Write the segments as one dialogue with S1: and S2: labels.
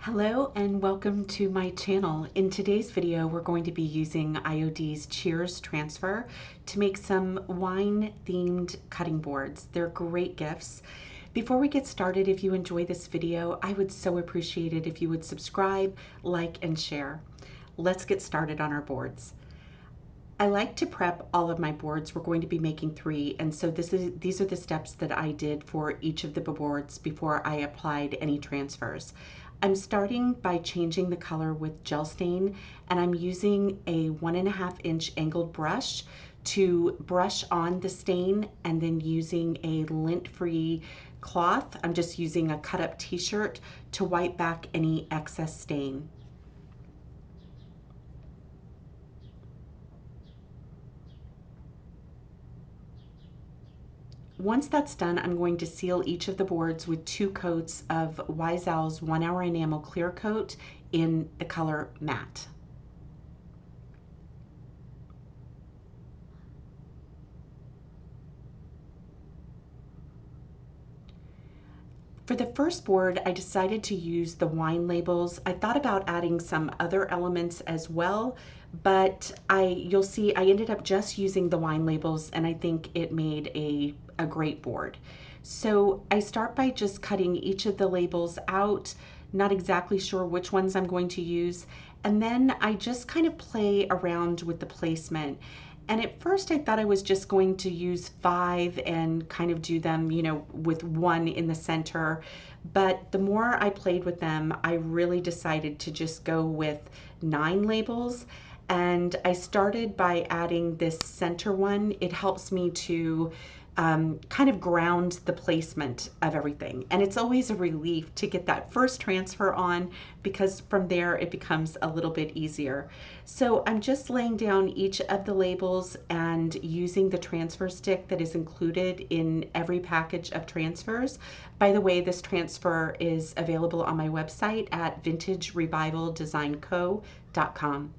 S1: Hello and welcome to my channel. In today's video, we're going to be using IOD's Cheers transfer to make some wine themed cutting boards. They're great gifts. Before we get started, if you enjoy this video, I would so appreciate it if you would subscribe, like, and share. Let's get started on our boards. I like to prep all of my boards. We're going to be making 3, and so these are the steps that I did for each of the boards before I applied any transfers. I'm starting by changing the color with gel stain, and I'm using a 1.5-inch angled brush to brush on the stain, and then using a lint-free cloth. I'm just using a cut-up t-shirt to wipe back any excess stain. Once that's done, I'm going to seal each of the boards with 2 coats of Wiseau's 1 Hour Enamel Clear Coat in the color Matte. For the first board, I decided to use the wine labels. I thought about adding some other elements as well, but you'll see I ended up just using the wine labels, and I think it made a great board. So I start by just cutting each of the labels out, not exactly sure which ones I'm going to use, and then I just kind of play around with the placement. And at first I thought I was just going to use 5 and kind of do them, with 1 in the center. But the more I played with them, I really decided to just go with 9 labels. And I started by adding this center one. It helps me to kind of ground the placement of everything. And it's always a relief to get that first transfer on, because from there it becomes a little bit easier. So I'm just laying down each of the labels and using the transfer stick that is included in every package of transfers. By the way, this transfer is available on my website at vintagerevivaldesignco.com.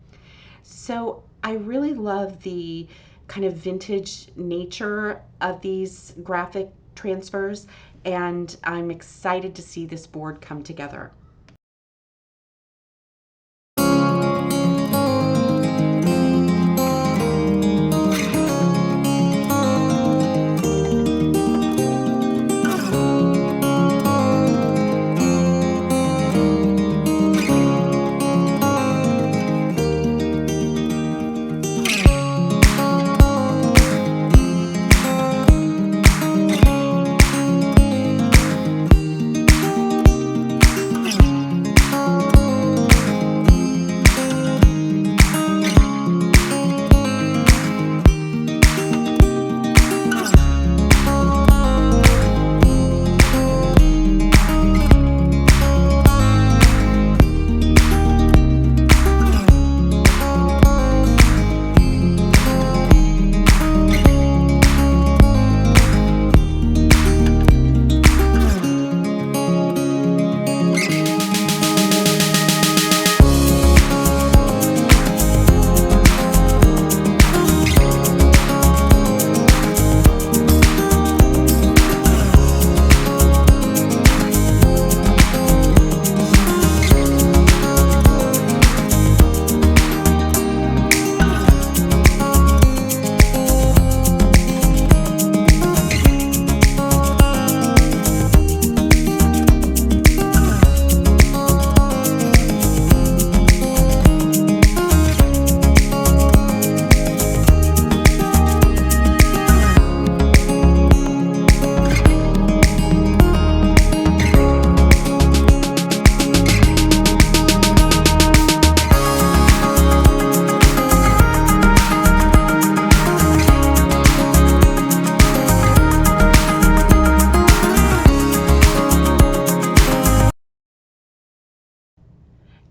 S1: So I really love the kind of vintage nature of these graphic transfers, and I'm excited to see this board come together.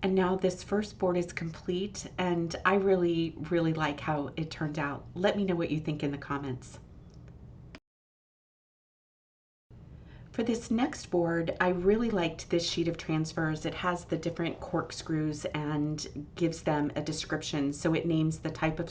S1: And now this first board is complete, and I really, really like how it turned out. Let me know what you think in the comments. For this next board, I really liked this sheet of transfers. It has the different corkscrews and gives them a description. So it names the type of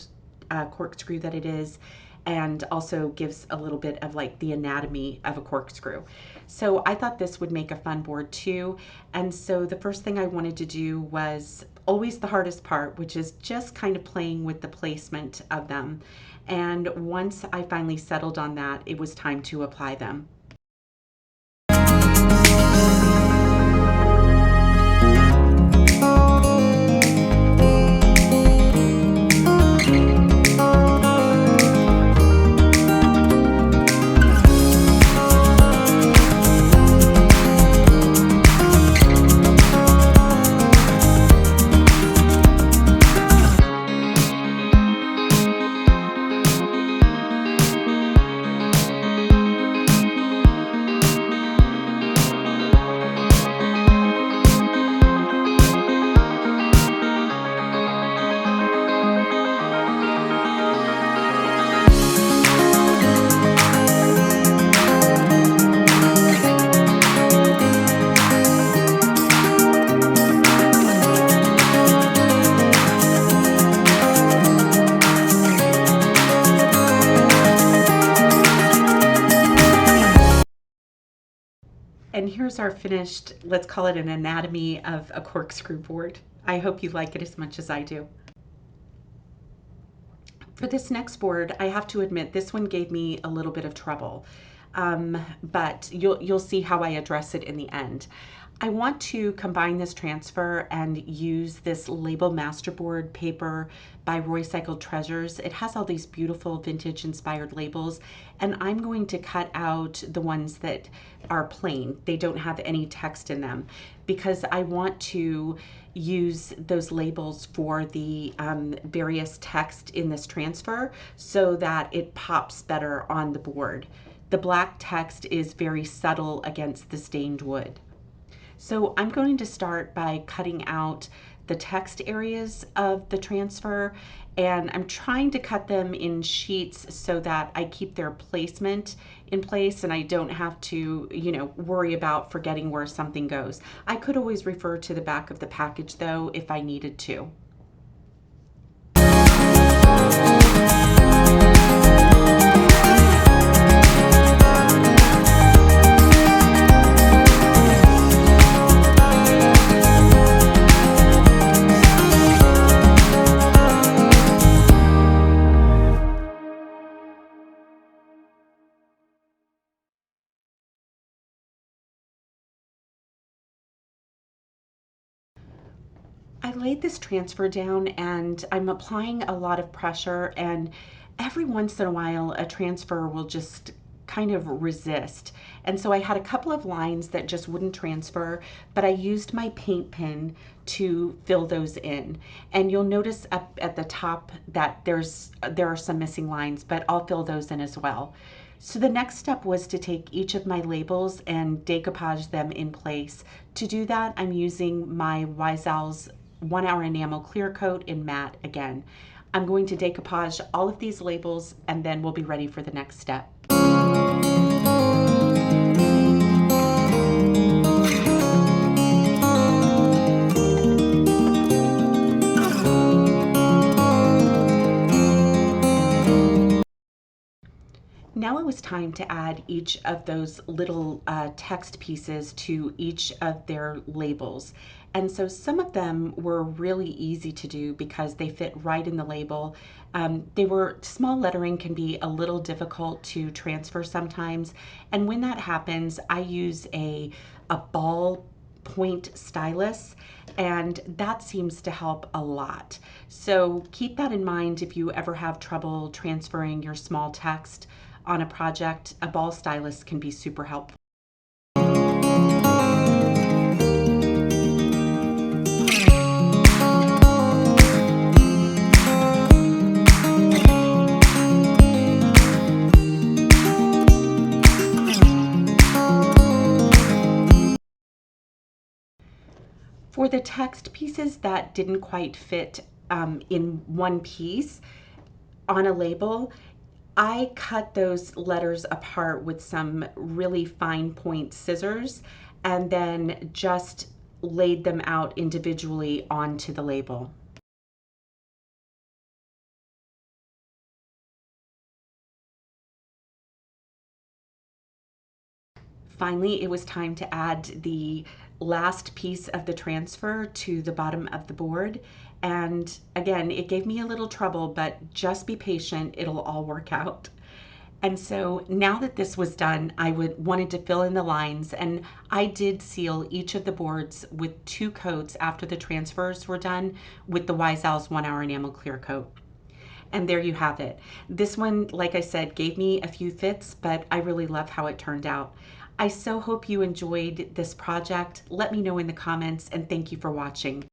S1: corkscrew that it is, and also gives a little bit of like the anatomy of a corkscrew. So I thought this would make a fun board too. And so the first thing I wanted to do was always the hardest part, which is just kind of playing with the placement of them. And once I finally settled on that, it was time to apply them. And here's our finished, let's call it an anatomy of a corkscrew board. I hope you like it as much as I do. For this next board, I have to admit this one gave me a little bit of trouble, but you'll see how I address it in the end. I want to combine this transfer and use this Label Masterboard paper by Roycycled Treasures. It has all these beautiful vintage inspired labels, and I'm going to cut out the ones that are plain. They don't have any text in them because I want to use those labels for the various text in this transfer so that it pops better on the board. The black text is very subtle against the stained wood. So I'm going to start by cutting out the text areas of the transfer, and I'm trying to cut them in sheets so that I keep their placement in place and I don't have to, worry about forgetting where something goes. I could always refer to the back of the package though if I needed to. I laid this transfer down and I'm applying a lot of pressure, and every once in a while a transfer will just kind of resist. And so I had a couple of lines that just wouldn't transfer, but I used my paint pen to fill those in. And you'll notice up at the top that there are some missing lines, but I'll fill those in as well. So the next step was to take each of my labels and decoupage them in place. To do that, I'm using my Wiseal's 1 Hour Enamel Clear Coat in matte again. I'm going to decoupage all of these labels and then we'll be ready for the next step. Now it was time to add each of those little text pieces to each of their labels. And so some of them were really easy to do because they fit right in the label. Small lettering can be a little difficult to transfer sometimes. And when that happens, I use a ball point stylus, and that seems to help a lot. So keep that in mind if you ever have trouble transferring your small text on a project. A ball stylus can be super helpful. For the text pieces that didn't quite fit in one piece on a label, I cut those letters apart with some really fine point scissors and then just laid them out individually onto the label. Finally, it was time to add the last piece of the transfer to the bottom of the board. And again, it gave me a little trouble, but just be patient, it'll all work out. And so now that this was done, I wanted to fill in the lines, and I did seal each of the boards with 2 coats after the transfers were done with the Wise Owls 1 Hour Enamel Clear Coat. And there you have it. This one, like I said, gave me a few fits, but I really love how it turned out. I so hope you enjoyed this project. Let me know in the comments, and thank you for watching.